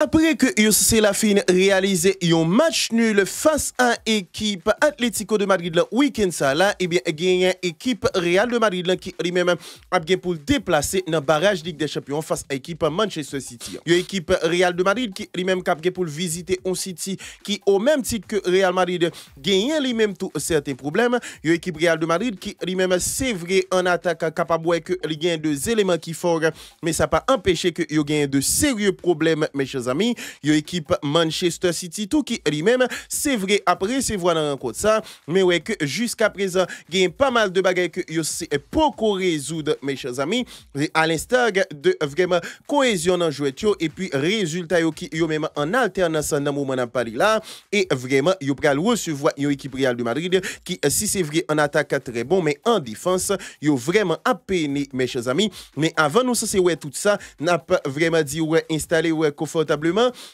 Après que c'est la fin réalisé un match nul face à équipe Atlético de Madrid le week-end ça là, eh bien gagné équipe Real de Madrid qui lui-même a bien pour déplacer dans barrage Ligue des Champions face à équipe Manchester City. Une équipe Real de Madrid qui lui-même cap pour visiter un City qui au même titre que Real Madrid gagné lui-même tout certains problèmes. Une équipe Real de Madrid qui lui-même c'est vrai en attaque capable que il y a deux éléments qui fort mais ça pas empêché que il y a de sérieux problèmes mes chers amis, yo équipe Manchester City tout qui lui-même c'est vrai après c'est voir dans rencontre ça mais ouais que jusqu'à présent il y a pas mal de bagages que yo c'est pas résoudre mes chers amis à l'instar de vraiment cohésion dans jouet et puis résultat yo qui yo même en alternance dans moment n'a pas là et vraiment yo pral recevoir une équipe Real de Madrid qui si c'est vrai en attaque très bon mais en défense yo vraiment à peine mes chers amis mais avant nous ça c'est ouais tout ça n'a pas vraiment dit ouais installer ouais confortablement.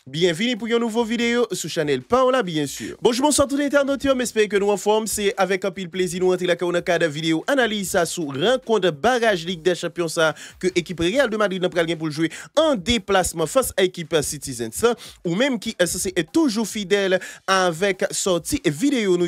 Bienvenue pour une nouvelle vidéo sur Channel Paola, bien sûr. Bonjour, bonsoir tout l'internaute, j'espère que nous en forme. C'est avec un pile plaisir nous entrer là dans le cadre de vidéo analyse ça sur rencontre barrage Ligue des Champions ça que équipe Real de Madrid n'a pas pour jouer en déplacement face à équipe Citizens ou même qui est toujours fidèle avec sortie vidéo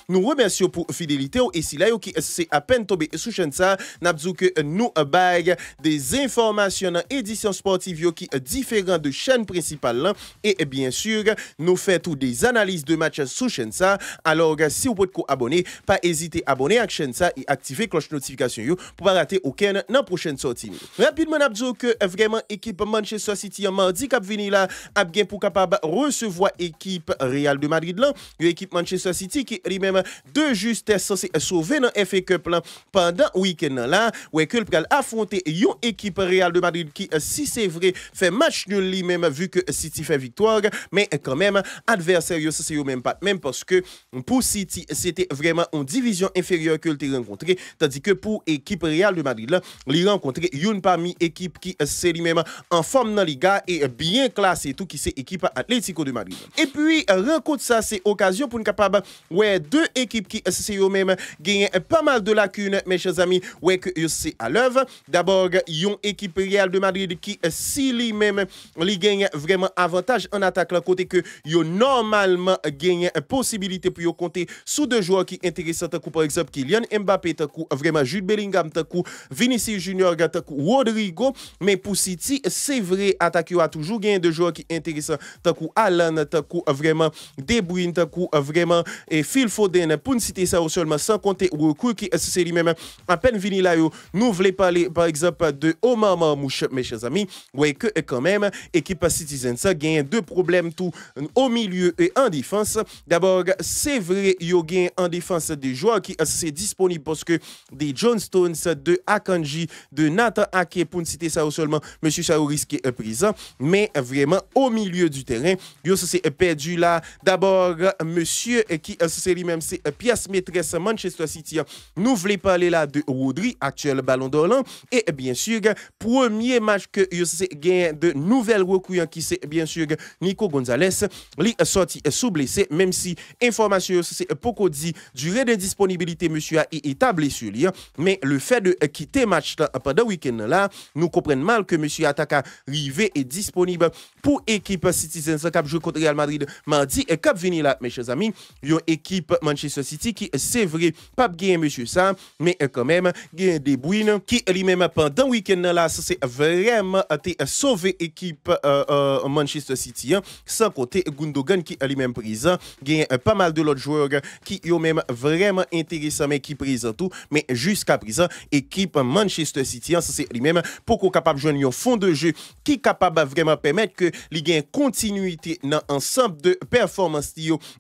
nous remercions pour fidélité et si là qui c'est à peine tombé sur chaîne ça n'a dit que nous bague des informations dans édition sportive qui différent de chaîne principale là, et bien sûr nous faisons des analyses de matchs sur chaîne ça. Alors si vous pouvez vous abonner, pas hésiter à abonner à la chaîne ça et activer cloche notification pour pas rater aucun dans la prochaine sortie. Rapidement n'a dit que vraiment équipe Manchester City mardi cap venir là a bien pour capable recevoir équipe Real de Madrid là, une équipe Manchester City qui lui-même de justesse censé sauver dans FA Cup là pendant week-end là ouais que le affronter une équipe Real de Madrid qui si c'est vrai fait match nul lui-même vu que City fait victoire mais quand même adversaire c'est même pas même parce que pour City c'était vraiment une division inférieure que il rencontré tandis que pour équipe Real de Madrid là il rencontré une parmi équipe qui c'est lui-même en forme dans Liga et bien classé tout qui c'est équipe Atlético de Madrid et puis rencontre ça c'est occasion pour une capable ouais deux équipes qui c'est eux-mêmes gagnent pas mal de lacunes mes chers amis ouais que c'est à l'œuvre d'abord une équipe Real de Madrid qui si lui-même li gagne vraiment avantage en attaque là côté que yo normalement gagne possibilité pour yo compter sous deux joueurs qui intéressants tant par exemple Kylian Mbappé tant vraiment Jude Bellingham tant Vinicius Junior tant Rodrigo mais pour City c'est vrai attaque yo a toujours gagné deux joueurs qui intéressants tant Alan tant vraiment De Bruyne tant vraiment et Phil Foden pour citer ça seulement sans compter recours qui c'est lui-même à peine vini là yo nous voulons parler par exemple de Omar Marmouche mes chers amis ouais que quand même équipe Citizens ça gagne deux problèmes tout au milieu et en défense. D'abord c'est vrai yo gagne en défense des joueurs qui c'est disponible parce que des John Stones de Akanji de Nathan Ake pour citer ça seulement monsieur ça risque présent mais vraiment au milieu du terrain yo c'est perdu là d'abord monsieur qui c'est lui-même c'est pièce maîtresse Manchester City nous voulons parler là de Rodri actuel ballon d'or et bien sûr premier match que yo c'est gagne de nouvelles recrues qui c'est bien sûr Nico Gonzalez li sorti sous blessé même si information c'est beaucoup dit durée de disponibilité monsieur a établi sur lui mais le fait de quitter match là pendant week-end là nous comprenons mal que monsieur attaque arrivé et disponible pour équipe Citizens cap jouer contre Real Madrid mardi et cap venir là mes chers amis une équipe Manchester City qui c'est vrai pas gagné monsieur ça mais quand même gagne De Bruyne qui lui-même pendant week-end là c'est vraiment été sauvé équipe Manchester City sans compter Gundogan qui est lui-même présent gagne pas mal de l'autre joueurs qui ont même vraiment intéressant mais qui présent tout mais jusqu'à présent équipe Manchester City c'est lui-même pour qu'on capable joindre un fond de jeu qui capable vraiment permettre que il gagne continuité dans ensemble de performances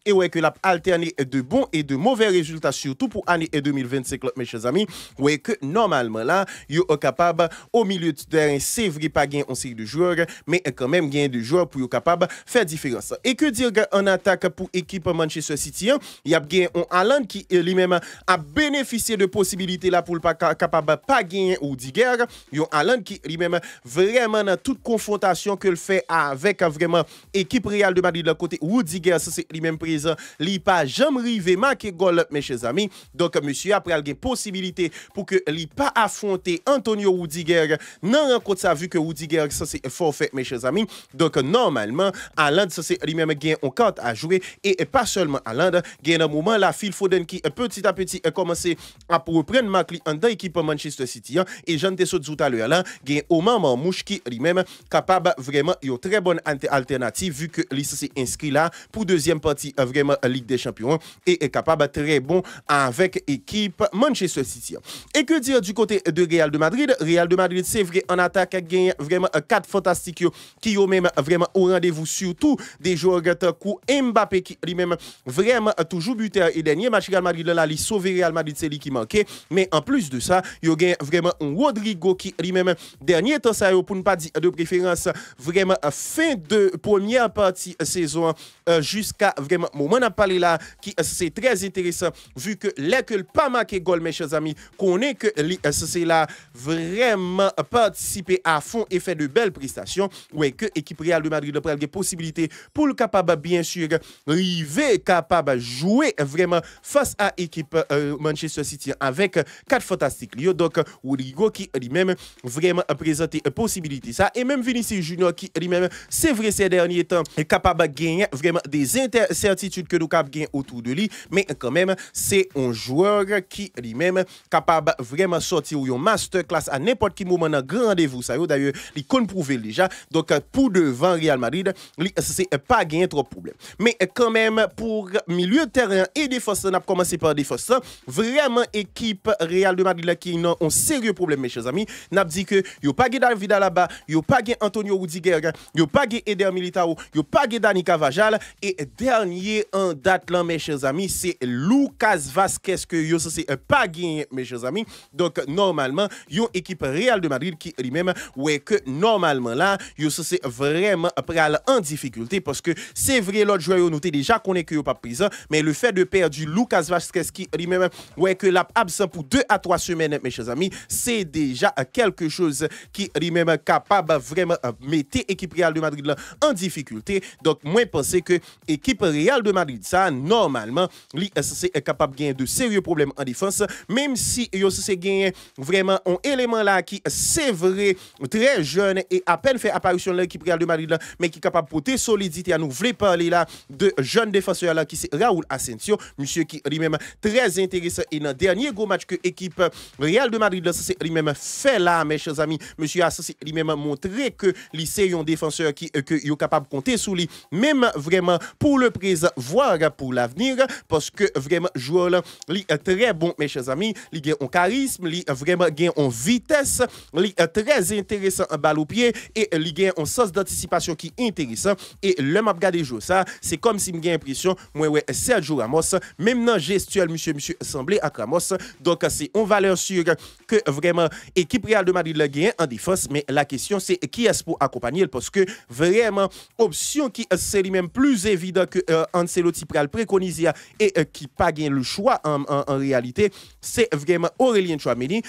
et ouais que l'a alterner de bons et de mauvais résultats surtout pour année 2025 mes chers amis ouais que normalement là yo capable au milieu du terrain c'est vrai pas gain en série de joueurs mais quand même gain de joueurs pour capable faire différence et que dire en attaque pour équipe Manchester City il y a gain on Haaland qui lui-même a bénéficié de possibilités là pour pas capable pas gagner ou Rudiger yon Haaland qui lui-même vraiment dans toute confrontation que le fait avec vraiment équipe Real de Madrid de côté Rudiger c'est lui-même présent li pas jamais rivé marquer goal mes chers amis donc monsieur après il a une possibilité pour que li pas affronter Antonio Rudiger non rencontre ça vu que Rudiger ça c'est forfait mes chers amis Donc normalement Haaland ça c'est lui-même gain on carte à jouer et pas seulement Haaland gain un moment là Phil Foden qui petit à petit a commencé à reprendre marque en dans équipe Manchester City et Jean Tessot tout à l'heure là gain Omar Marmouche qui lui-même capable vraiment une très bonne alternative vu que lui s'est inscrit là pour deuxième partie vraiment Ligue des Champions et est capable très bon avec équipe Manchester City. Et que dire du côté de Real de Madrid? Real de Madrid c'est vrai en attaque a gagné vraiment 4 fantastiques qui ont même vraiment au rendez-vous surtout des joueurs comme Mbappé qui lui-même vraiment toujours buteur et dernier match Real Madrid là il sauvé Real Madrid c'est lui qui manquait mais en plus de ça il y a vraiment un Rodrigo qui lui-même dernier temps ça pour ne pas dire de préférence vraiment fin de première partie saison jusqu'à vraiment moment on a parlé là qui c'est très intéressant vu que là que pas marqué goal mes chers amis connaît que c'est là vraiment participer à fond et fait de belles prestations ouais que équipe Real de Madrid prend des possibilités pour le capable bien sûr arriver capable jouer vraiment face à équipe Manchester City avec 4 fantastiques donc Rodrigo qui lui-même vraiment présenté possibilité ça et même Vinicius Junior qui lui-même c'est vrai ces derniers temps est capable de gagner vraiment des incertitudes que nous cap gagner autour de lui mais quand même c'est un joueur qui lui-même capable vraiment sortir ou un masterclass à n'importe quel moment dans grand rendez-vous ça d'ailleurs il connaît prouver déjà donc pour devant Real Madrid c'est pas gagner trop de problème mais quand même pour milieu de terrain et défense on a commencé par défense vraiment équipe Real de Madrid qui ont un sérieux problème mes chers amis n'a dit que yo pas gagné David Alaba yo pas gagné Antonio Rudiger yo pas gagné Eder Militao yo pas gagné Dani Carvajal et dernier en date là mes chers amis c'est Lucas Vazquez que yo c'est pas gagné mes chers amis donc normalement yo équipe Real de Madrid qui lui-même ouais que normalement là yo c'est vraiment pral en difficulté parce que c'est vrai l'autre joueur nous déjà connaît que yo pas présent mais le fait de perdre Lucas Vazquez qui lui-même ouais que l'a absent pour 2 à 3 semaines mes chers amis c'est déjà quelque chose qui lui-même capable vraiment mettre équipe Real de Madrid là en difficulté donc moi penser que équipe Real de Madrid ça normalement lui c'est capable de gagner de sérieux problèmes en défense même si yo c'est gagné vraiment un élément là qui c'est vrai très jeune et à peine fait apparition dans l'équipe Real de Madrid là, mais qui est capable de porter solidité à nous voulons parler là de jeunes défenseurs là qui c'est Raúl Asensio monsieur qui lui-même très intéressant et dans dernier gros match que équipe Real de Madrid là c'est lui-même fait là mes chers amis monsieur Asensio lui-même montré que lycée un défenseur qui que est capable de compter sur lui même vraiment pour le présent voire pour l'avenir parce que vraiment joueur là lui est très bon mes chers amis il gagne en charisme lui vraiment gagne en vitesse lui est très intéressant en balle au pied et lui gagne en sens d'anticipation qui est intéressant et le m'a regardé jouer ça c'est comme si me gagne impression moi ouais Sergio Ramos même dans gestuel monsieur semblé à Ramos donc c'est une valeur sûre que vraiment équipe Real de Madrid le gagne en défense mais la question c'est qui est pour accompagner parce que vraiment option qui c'est lui-même plus évident que Ancelotti pral préconiser et qui pas gagne le choix en réalité c'est vraiment Aurélien Tchouaméni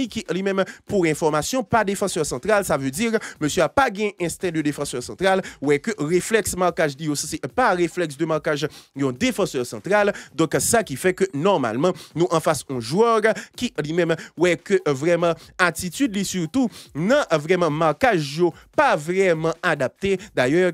qui lui-même pour information pas défenseur central ça veut dire monsieur a pas gain instinct de défenseur central ouais que réflexe marquage dit aussi c'est pas réflexe de marquage un défenseur central donc ça qui fait que normalement nous en face un joueur qui lui-même ouais que vraiment attitude lui surtout non vraiment marquage pas vraiment adapté d'ailleurs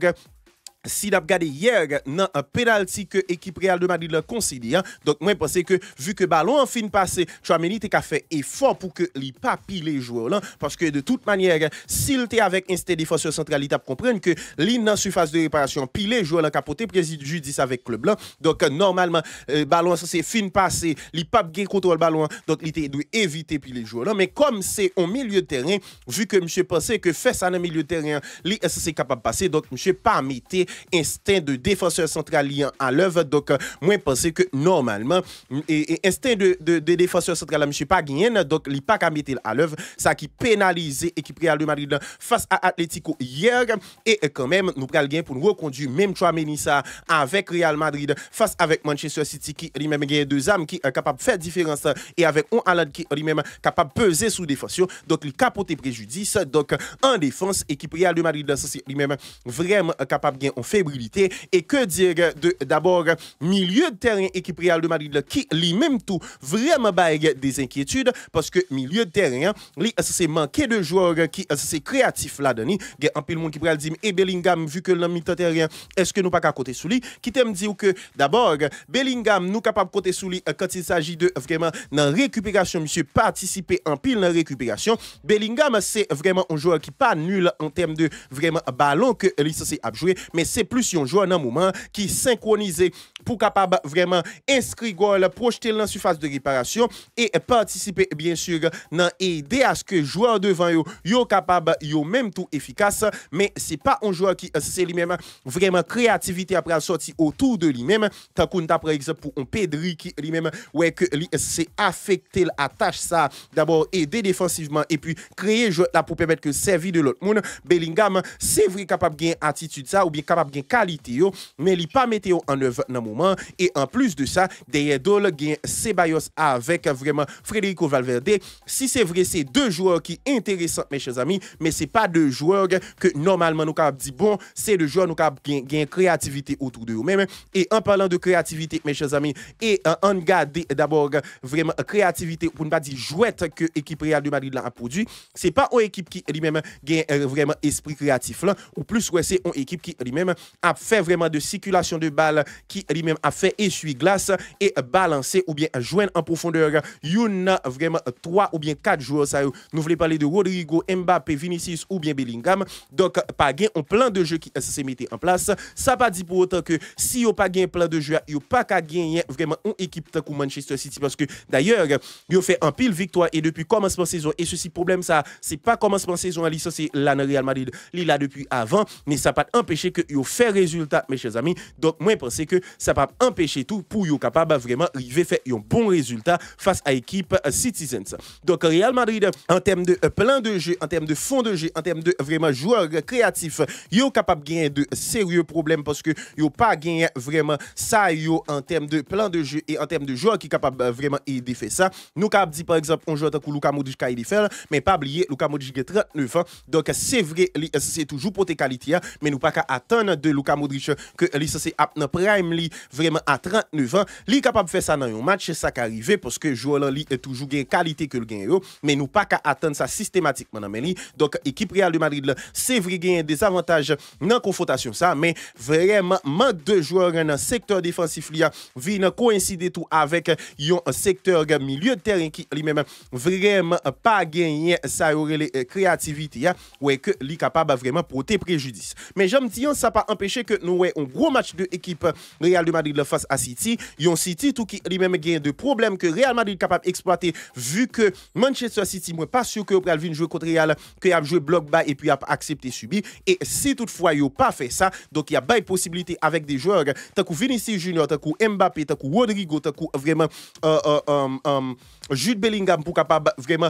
si n'a regardé hier dans un penalty que équipe Real de Madrid considère donc moi pense que vu que ballon en fin passé Tchouaméni t'a fait effort pour que li pas pile les joueurs là parce que de toute manière s'il était avec instinct défenseur central il t'a comprendre que li dans surface de réparation pile les joueurs là capoté préjudice avec club blanc donc normalement ballon c'est fin passé li pas gain contrôle ballon donc il doit éviter pile les joueurs là mais comme c'est au milieu de terrain vu que monsieur pensait que fait ça dans milieu de terrain li c'est capable passer donc monsieur pas mettre instinct de défenseur central liant à l'œuvre donc moi penser que normalement et instinct de défenseur central là monsieur pas gagné donc il pas qu'à mettre à l'œuvre ça qui pénalise équipe Real de Madrid face à Atlético hier et quand même nous pral gagner pour nous reconduire même Tchouaméni ça avec Real Madrid face avec Manchester City qui lui-même gagne deux âmes qui est capable de faire différence et avec un Haaland qui lui-même capable de peser sous défense donc il capoter préjudice donc en défense équipe Real de Madrid ça c'est lui-même vraiment capable de gagner fébrilité. Et que dire d'abord, milieu de terrain équipe Real de Madrid qui lui-même tout vraiment baille des inquiétudes parce que milieu de terrain, c'est manquer de joueurs qui c'est créatif là-dedans. Il y a un peu de monde qui pourrait dire, et Bellingham, vu que le mi-temps terrain, est-ce que nous pas qu'à côté sous lui? Qui t'aime dire que d'abord, Bellingham, nous capable de côté sous lui quand il s'agit de vraiment dans récupération, monsieur, participer en pile dans récupération. Bellingham, c'est vraiment un joueur qui pas nul en termes de vraiment ballon que lui c'est à jouer, mais c'est plus un joueur dans moment qui synchronisé pour capable vraiment inscrire goal, projeter dans la surface de réparation et participer bien sûr dans aider à ce que joueur devant yo capable yo même tout efficace, mais c'est pas un joueur qui c'est lui-même vraiment créativité après sortir autour de lui-même tant qu'on t'a par exemple pour un Pedri qui lui-même ouais que c'est affecté la tâche ça d'abord aider défensivement et puis créer jeu là pour permettre que servir de l'autre monde. Bellingham c'est vrai capable gain attitude ça ou bien capable gain qualité yo, mais il pas mettre en œuvre dans moment et en plus de ça derrière Dol gain Ceballos avec vraiment Federico Valverde. Si c'est vrai c'est deux joueurs qui intéressants mes chers amis, mais c'est pas deux joueurs que normalement nous capable dire bon, c'est deux joueurs nous capable gain créativité autour de eux-mêmes. Et en parlant de créativité mes chers amis et en garder d'abord vraiment créativité pour ne pas dire jouette que l'équipe Real de Madrid a produit, c'est pas une équipe qui lui-même gain vraiment esprit créatif là, ou plus ouais c'est une équipe qui lui-même a fait vraiment de circulation de balles, qui lui-même a fait essuie-glace et balancer ou bien joindre en profondeur une vraiment 3 ou bien 4 joueurs ça nous voulons parler de Rodrigo, Mbappé, Vinicius ou bien Bellingham. Donc pas gain un plan de jeu qui s'est mis en place. Ça pas dit pour autant que si yo pas gain un plan de jeu, yo pas qu'à gagner vraiment une équipe comme Manchester City parce que d'ailleurs yo fait un pile victoire et depuis commencement saison et ceci problème ça c'est pas commencement saison à ça c'est là dans Real Madrid il là depuis avant, mais ça pas empêcher que yo fait résultat mes chers amis. Donc moi pense que ça pas empêcher tout pour yo capable vraiment arriver faire un bon résultat face à l'équipe Citizens. Donc Real Madrid en termes de plan de jeu, en termes de fond de jeu, en termes de vraiment joueurs créatifs, yo capable gagner de sérieux problèmes parce que yo pas gagné vraiment ça yo en termes de plan de jeu et en termes de joueurs qui capable vraiment aider faire ça. Nous capable dire par exemple un joueur comme Luka Modric qui fait mais pas oublier Luka Modric a 39 ans. Donc c'est vrai c'est toujours pour tes qualités mais nous pas qu'à attendre de Luka Modric que lui c'est dans prime li vraiment à 39 ans, li capable faire ça dans un match ça qui arrivé parce que joueur là li est toujours gain qualité que le gain mais nous pas qu'à attendre ça systématiquement dans li. Donc équipe Real de Madrid là c'est vrai gain des avantages dans confrontation ça, mais vraiment manque de joueurs dans secteur défensif li vient coïncider tout avec un secteur milieu de terrain qui lui-même vraiment pas gagné ça aurait les créativité ouais que li capable vraiment porter préjudice. Mais j'aime dire ça pas empêcher que nous ouais un gros match de équipe Real de Madrid face à City, yon City tout qui lui-même gagne de problèmes que Real Madrid capable exploiter vu que Manchester City moi pas sûr que Real vient jouer contre Real que a joué bloc bas et puis a accepté subir et si toutefois yo pas fait ça donc il y a pas de possibilité avec des joueurs tant que Vinicius Junior tant que Mbappé tant que Rodrigo tant que vraiment Jude Bellingham pour capable vraiment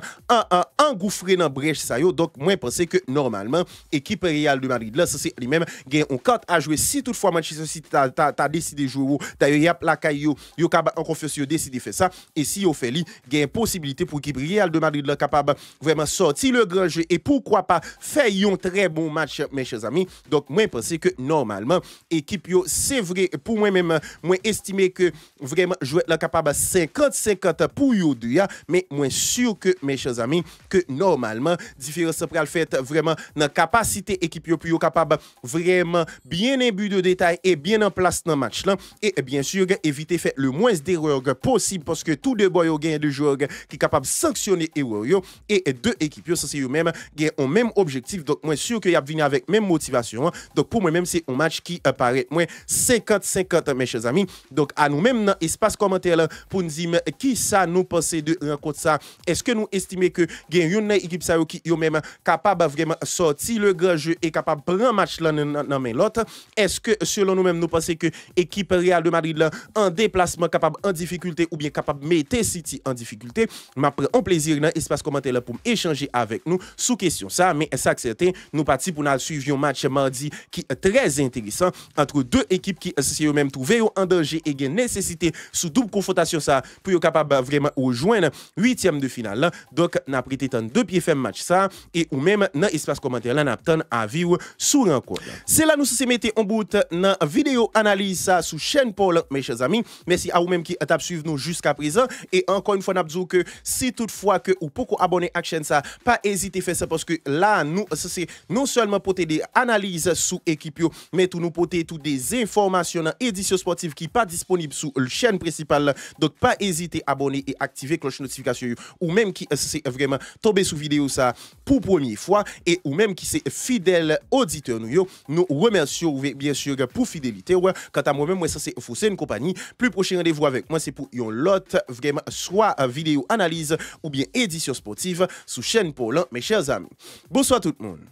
engouffrer dans brèche ça yo. Donc moi penser que normalement équipe Real de Madrid là ça c'est lui-même gagne on carte à jouer si toutefois Manchester City t'a décidé jouer d'ailleurs y a la caillou yo capable en confiance yo décidé faire ça et si yo fait li gagne possibilité pour équipe Real de Madrid là capable vraiment sortir le grand jeu et pourquoi pas faire un très bon match mes chers amis. Donc moi penser que normalement équipe yo c'est vrai pour moi même moi estimer que vraiment jouer là capable 50-50 pour yo deux mais moi sûr que mes chers amis que normalement différence pral fait vraiment dans capacité équipe yo pour yo capable vraiment bien imbu de détails et bien en place dans match là et bien sûr éviter faire le moins d'erreurs possible parce que tous deux boys gagnent de joueurs qui capable sanctionner erreur yo et deux équipes yo ça c'est eux même gagnent un même objectif. Donc moi sûr que y a venir avec même motivation. Donc pour moi même c'est un match qui apparaît moi 50-50 mes chers amis. Donc à nous même dans espace commentaire là pour nous dire qui ça nous penser de rencontre ça. Est-ce que nous estimez que gagne une équipe ça qui yo même capable vraiment sortir le grand jeu et capable prendre match là dans main l'autre? Est-ce que selon nous même nous pensons que équipe équipe Real de Madrid là, en déplacement capable en difficulté ou bien capable de mettre City en difficulté. M'a prend un plaisir dans espace commentaire là pour échanger avec nous sous question ça, mais ça certain nous parti pour nous suivre un match mardi qui est très intéressant entre deux équipes qui se même trouvé en danger et gain nécessité sous double confrontation ça pour être capable vraiment rejoindre 8e de finale là. Donc n'a prêté tant deux pieds faire match ça et ou même dans espace commentaire là n'a tant à vivre sous rencontre. C'est là nous se mettre en bout dans vidéo analyse ça sous chaîne Paul mes chers amis. Merci à vous même qui t'a suivre nous jusqu'à présent et encore une fois n'a dit que si toutefois que ou pourquoi abonner à la chaîne ça pas hésiter faire ça parce que là nous c'est non seulement porter des analyses sous équipe mais tout nous porter toutes des informations dans édition sportive qui pas disponible sur la chaîne principale. Donc pas hésiter à abonner et activer cloche notification ou même qui c'est vraiment tomber sous vidéo ça pour première fois et ou même qui c'est fidèle auditeur nous remercions bien sûr pour fidélité. Quant à moi-même moi ça c'est une compagnie. Plus prochain rendez-vous avec moi c'est pour une autre vraiment soit vidéo analyse ou bien édition sportive sous chaîne Paul mes chers amis. Bonsoir tout le monde.